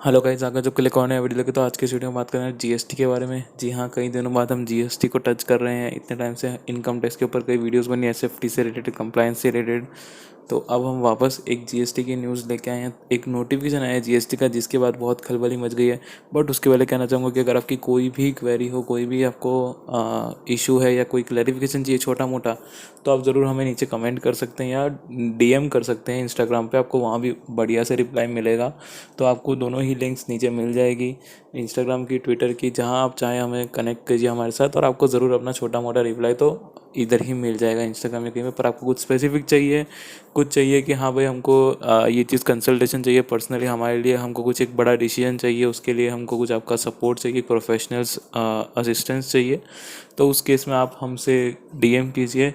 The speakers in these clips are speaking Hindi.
हेलो गाइस, आगे जो क्लिक ऑन है वीडियो लगे तो आज के इस वीडियो में बात कर रहे हैं जीएसटी के बारे में। जी हाँ, कई दिनों बाद हम जीएसटी को टच कर रहे हैं। इतने टाइम से इनकम टैक्स के ऊपर कई वीडियोस बनी, एसएफटी से रिलेटेड, कंप्लायंस से रिलेटेड। तो अब हम वापस एक जीएसटी की न्यूज़ लेके आए हैं। एक नोटिफिकेशन आया है जीएसटी का, जिसके बाद बहुत खलबली मच गई है। बट उसके पहले कहना चाहूँगा कि अगर आपकी कोई भी क्वेरी हो, कोई भी आपको इशू है या कोई क्लैरिफिकेशन चाहिए छोटा मोटा, तो आप ज़रूर हमें नीचे कमेंट कर सकते हैं या डीएम कर सकते हैं इंस्टाग्राम पे। आपको वहाँ भी बढ़िया से रिप्लाई मिलेगा। तो आपको दोनों ही लिंक्स नीचे मिल जाएगी, इंस्टाग्राम की, ट्विटर की, जहाँ आप चाहें हमें कनेक्ट कीजिए हमारे साथ। और आपको ज़रूर अपना छोटा मोटा रिप्लाई तो इधर ही मिल जाएगा, इंस्टाग्राम या कहीं पर आपको कुछ स्पेसिफिक चाहिए, कुछ चाहिए कि हाँ भाई हमको ये चीज़ कंसल्टेशन चाहिए पर्सनली हमारे लिए, हमको कुछ एक बड़ा डिसीजन चाहिए, उसके लिए हमको कुछ आपका सपोर्ट चाहिए, प्रोफेशनल्स असिस्टेंस चाहिए, तो उस केस में आप हमसे डीएम कीजिए।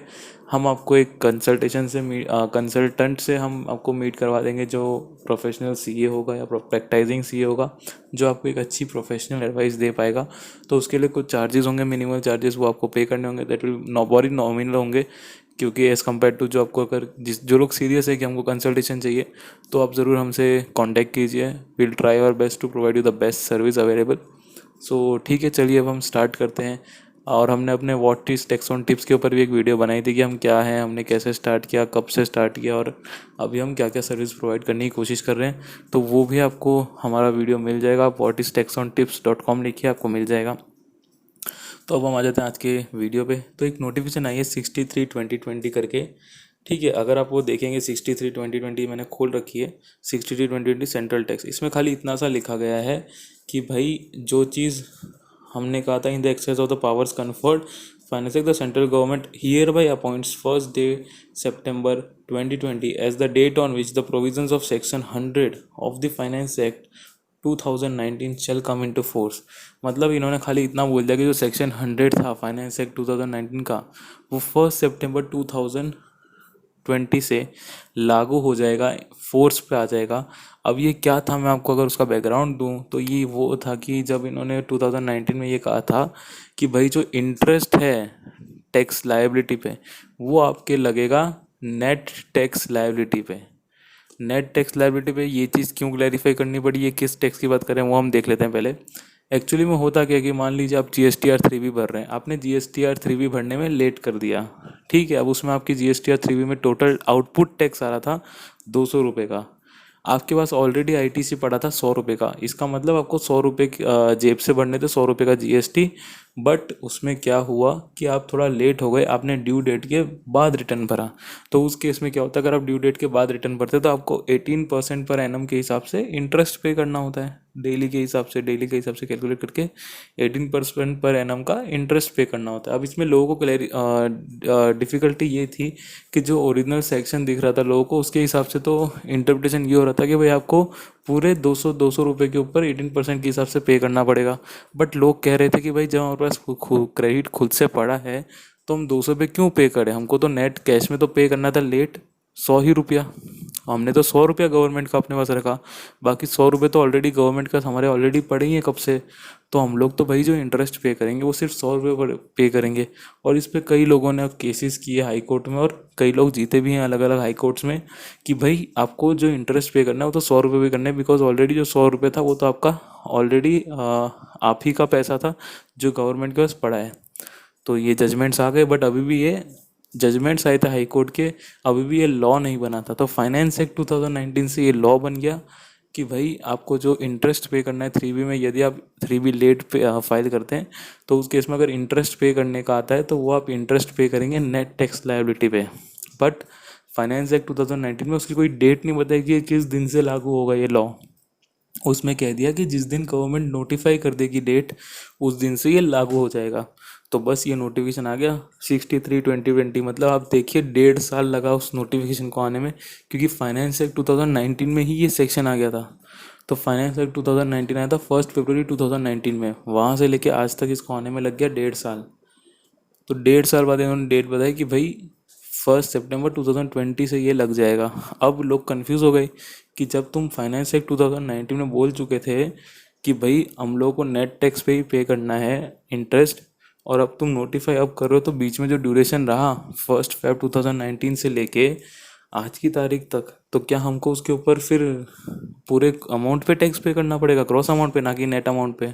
हम आपको एक कंसल्टेंट से हम आपको मीट करवा देंगे, जो प्रोफेशनल सीए होगा या प्रैक्टाइजिंग सीए होगा, जो आपको एक अच्छी प्रोफेशनल एडवाइस दे पाएगा। तो उसके लिए कुछ चार्जेस होंगे, मिनिमल चार्जेस, वो आपको पे करने होंगे। दैट विल वेरी नॉमिनल होंगे, क्योंकि एज़ कम्पेयर टू जो आपको, अगर जो लोग सीरियस है कि हमको कंसल्टेशन चाहिए, तो आप ज़रूर हमसे कांटेक्ट कीजिए। Will try our best to provide you the best service available. So ठीक है, चलिए अब हम स्टार्ट करते हैं। और हमने अपने what is tax on tips के ऊपर भी एक वीडियो बनाई थी कि हम क्या हैं, हमने कैसे स्टार्ट किया, कब से स्टार्ट किया, और अभी हम क्या क्या सर्विस प्रोवाइड करने की कोशिश कर रहे हैं। तो वो भी आपको हमारा वीडियो मिल जाएगा। आप whatistaxontips.com लिखिए, आपको मिल जाएगा। तो अब हम आ जाते हैं आज के वीडियो पे। तो एक नोटिफिकेशन आई है 63/2020 करके। ठीक है, अगर आप वो देखेंगे 63/2020 मैंने खोल रखी है, 63/2020 सेंट्रल टैक्स। इसमें खाली इतना सा लिखा गया है कि भाई जो चीज़ हमने कहा था, in the excess of the powers conferred finance the central government hereby appoints 1 September 2020 as the date on which the provisions of section 100 of the finance act 2019 shall come into force. मतलब इन्होंने खाली इतना बोल दिया कि जो सेक्शन 100 था फाइनेंस एक्ट 2019 का, वो 1 सितंबर 2020 से लागू हो जाएगा, फोर्स पे आ जाएगा। अब ये क्या था, मैं आपको अगर उसका बैकग्राउंड दूं, तो ये वो था कि जब इन्होंने 2019 में ये कहा था कि भाई जो इंटरेस्ट है टैक्स लायबिलिटी पे, वो आपके लगेगा नेट टैक्स लायबिलिटी पे। नेट टैक्स लायबिलिटी पे ये चीज़ क्यों क्लैरिफाई करनी पड़ी, ये किस टैक्स की बात करें वो हम देख लेते हैं पहले। एक्चुअली में होता क्या है कि मान लीजिए आप GSTR 3B भर रहे हैं, आपने GSTR 3B भरने में लेट कर दिया। ठीक है, अब उसमें आपकी GSTR 3B में टोटल आउटपुट टैक्स आ रहा था 200 रुपये का। आपके पास ऑलरेडी आईटीसी पड़ा था 100 रुपये का। इसका मतलब आपको 100 रुपये जेब से भरने थे, 100 रुपये का जीएसटी। बट उसमें क्या हुआ कि आप थोड़ा लेट हो गए, आपने ड्यू डेट के बाद रिटर्न भरा। तो उस केस में क्या होता है, अगर आप ड्यू डेट के बाद रिटर्न भरते तो आपको 18% पर एनम के हिसाब से इंटरेस्ट पे करना होता है। डेली के हिसाब से कैलकुलेट करके 18% पर एनम का इंटरेस्ट पे करना होता है। अब इसमें लोगों को डिफ़िकल्टी ये थी कि जो ओरिजिनल सेक्शन दिख रहा था लोगों को, उसके हिसाब से तो इंटरप्रिटेशन ये हो रहा था कि भाई आपको पूरे 200 रुपये के ऊपर 18% के हिसाब से पे करना पड़ेगा। बट लोग कह रहे थे कि भाई जब हमारे पास क्रेडिट खुद से पड़ा है, तो हम 200 पे क्यों पे करें, हमको तो नेट कैश में तो पे करना था लेट 100 ही रुपया। हमने तो 100 रुपया गवर्नमेंट का अपने पास रखा, बाकी 100 रुपये तो ऑलरेडी गवर्नमेंट का हमारे ऑलरेडी पड़े ही हैं कब से। तो हम लोग तो भाई जो इंटरेस्ट पे करेंगे वो सिर्फ 100 रुपये पर पे करेंगे। और इस पे कई लोगों ने केसेस किए हाई कोर्ट में, और कई लोग जीते भी हैं अलग अलग हाई कोर्ट्स में, कि भाई आपको जो इंटरेस्ट पे करना है वो तो 100 रुपये पे करना है, बिकॉज ऑलरेडी जो 100 रुपये था वो तो आपका ऑलरेडी आप ही का पैसा था जो गवर्नमेंट के पास पड़ा है। तो ये जजमेंट्स आ गए, बट अभी भी ये जजमेंट्स आए थे हाई कोर्ट के, अभी भी ये लॉ नहीं बना था। तो फाइनेंस एक्ट 2019 से ये लॉ बन गया कि भाई आपको जो इंटरेस्ट पे करना है 3B में, यदि आप 3B लेट पे फाइल करते हैं, तो उस केस में अगर इंटरेस्ट पे करने का आता है तो वो आप इंटरेस्ट पे करेंगे नेट टैक्स लायबिलिटी पे। बट फाइनेंस एक्ट 2019 में उसकी कोई डेट नहीं बताई कि ये किस दिन से लागू होगा ये लॉ। उसमें कह दिया कि जिस दिन गवर्नमेंट नोटिफाई कर देगी डेट, उस दिन से ये लागू हो जाएगा। तो बस ये नोटिफिकेशन आ गया 63/2020। मतलब आप देखिए 1.5 साल लगा उस नोटिफिकेशन को आने में, क्योंकि फाइनेंस एक्ट 2019 में ही ये सेक्शन आ गया था। तो फाइनेंस एक्ट 2019 आया था 1 फरवरी 2019 में, वहाँ से लेके आज तक इसको आने में लग गया 1.5 साल। तो 1.5 साल बाद इन्होंने डेट बताई कि भाई 1 सितंबर 2020 से ये लग जाएगा। अब लोग कंफ्यूज हो गए कि जब तुम फाइनेंस एक्ट 2019 में बोल चुके थे कि भाई हम लोगों को नेट टैक्स पे ही पे करना है इंटरेस्ट, और अब तुम नोटिफाई अब कर रहे हो, तो बीच में जो ड्यूरेशन रहा 1 फरवरी 2019 से लेके आज की तारीख तक, तो क्या हमको उसके ऊपर फिर पूरे अमाउंट पे टैक्स पे करना पड़ेगा, ग्रॉस अमाउंट पे, ना कि नेट अमाउंट पे?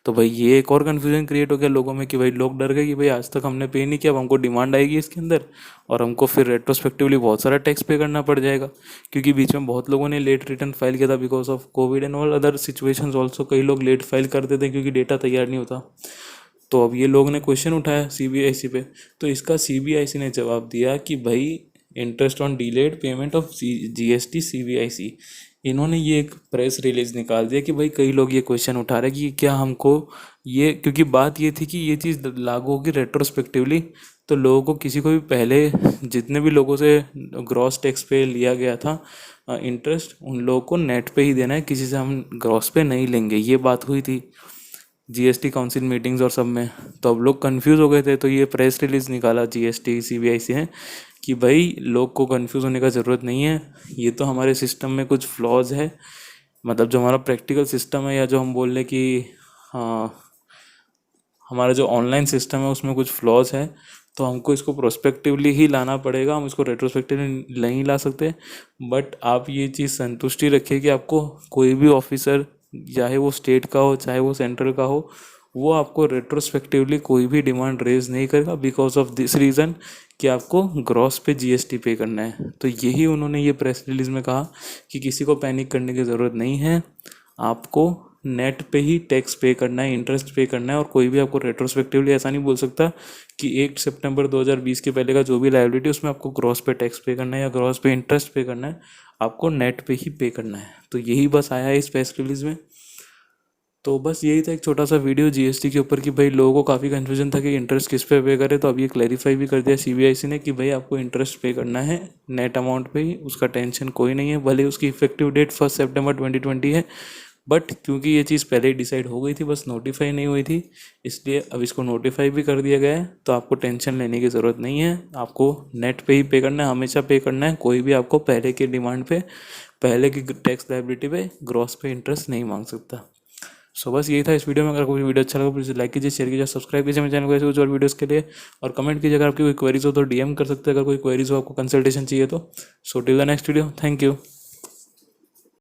तो भाई ये एक और कन्फ्यूजन क्रिएट हो गया लोगों में कि भाई लोग डर गए कि भाई आज तक हमने पे नहीं किया, अब हमको डिमांड आएगी इसके अंदर और हमको फिर रेट्रोस्पेक्टिवली बहुत सारा टैक्स पे करना पड़ जाएगा। क्योंकि बीच में बहुत लोगों ने लेट रिटर्न फाइल किया था because of Covid and all other situations also, कई लोग लेट फाइल कर देते हैं क्योंकि डेटा तैयार नहीं होता। तो अब ये लोग ने क्वेश्चन उठाया सीबीआईसी पे, तो इसका सीबीआईसी ने जवाब दिया कि भाई interest on delayed payment of GST CBIC. इन्होंने ये एक प्रेस रिलीज निकाल दिया कि भाई कई लोग ये क्वेश्चन उठा रहे कि क्या हमको ये, क्योंकि बात ये थी कि ये चीज़ लागू होगी रेट्रोस्पेक्टिवली, तो लोगों को किसी को भी पहले जितने भी लोगों से ग्रॉस टैक्स पे लिया गया था इंटरेस्ट, उन लोगों को नेट पे ही देना है, किसी से हम ग्रॉस पे नहीं लेंगे, ये बात हुई थी जीएसटी काउंसिल मीटिंग्स और सब में। तो अब लोग कंफ्यूज हो गए थे, तो ये प्रेस रिलीज निकाला जीएसटी सीबीआईसी ने कि भाई लोग को कंफ्यूज होने का ज़रूरत नहीं है, ये तो हमारे सिस्टम में कुछ फ्लॉज है, मतलब जो हमारा प्रैक्टिकल सिस्टम है या जो हम बोल रहे कि हाँ हमारा जो ऑनलाइन सिस्टम है उसमें कुछ फ्लॉज है, तो हमको इसको प्रोस्पेक्टिवली ही लाना पड़ेगा, हम इसको रेट्रोस्पेक्टिवली नहीं ला सकते। बट आप ये चीज़ संतुष्टि रखिए कि आपको कोई भी ऑफिसर, चाहे वो स्टेट का हो चाहे वो सेंट्रल का हो, वो आपको रेट्रोस्पेक्टिवली कोई भी डिमांड रेज नहीं करेगा बिकॉज ऑफ दिस रीज़न कि आपको ग्रॉस पे जीएसटी पे करना है। तो यही उन्होंने ये प्रेस रिलीज में कहा कि किसी को पैनिक करने की ज़रूरत नहीं है, आपको नेट पे ही टैक्स पे करना है, इंटरेस्ट पे करना है, और कोई भी आपको रेट्रोस्पेक्टिवली ऐसा नहीं बोल सकता कि 1 सितंबर 2020 के पहले का जो भी लायबिलिटी उसमें आपको ग्रॉस पे टैक्स पे करना है या ग्रॉस पे इंटरेस्ट पे करना है, आपको नेट पे ही पे करना है। तो यही बस आया है इस प्रेस रिलीज में। तो बस यही था एक छोटा सा वीडियो जीएसटी के ऊपर कि भाई लोगों को काफ़ी कन्फ्यूजन था कि इंटरेस्ट किस पे पे करे, तो अब ये क्लैरिफाई भी कर दिया सीबीआईसी ने कि भाई आपको इंटरेस्ट पे करना है नेट अमाउंट पे ही, उसका टेंशन कोई नहीं है। भले उसकी इफेक्टिव डेट 1 सितंबर 2020 है, बट क्योंकि ये चीज़ पहले ही डिसाइड हो गई थी, बस नोटिफाई नहीं हुई थी, इसलिए अब इसको नोटिफाई भी कर दिया गया है। तो आपको टेंशन लेने की ज़रूरत नहीं है, आपको नेट पे ही पे करना है, हमेशा पे करना है। कोई भी आपको पहले की डिमांड पे, पहले की टैक्स लायबिलिटी पे ग्रॉस पे इंटरेस्ट नहीं मांग सकता। सो बस यही था इस वीडियो में। अगर कोई वीडियो अच्छा लगा प्लीज़ लाइक कीजिए, शेयर कीजिए, सब्सक्राइब कीजिए मेरे चैनल को ऐसे कुछ और वीडियोस के लिए, और कमेंट कीजिए अगर आपकी कोई क्वेरीज हो तो डीएम कर सकते हैं, अगर कोई क्वेरीज हो, आपको कंसल्टेशन चाहिए तो। So till the next video, thank you.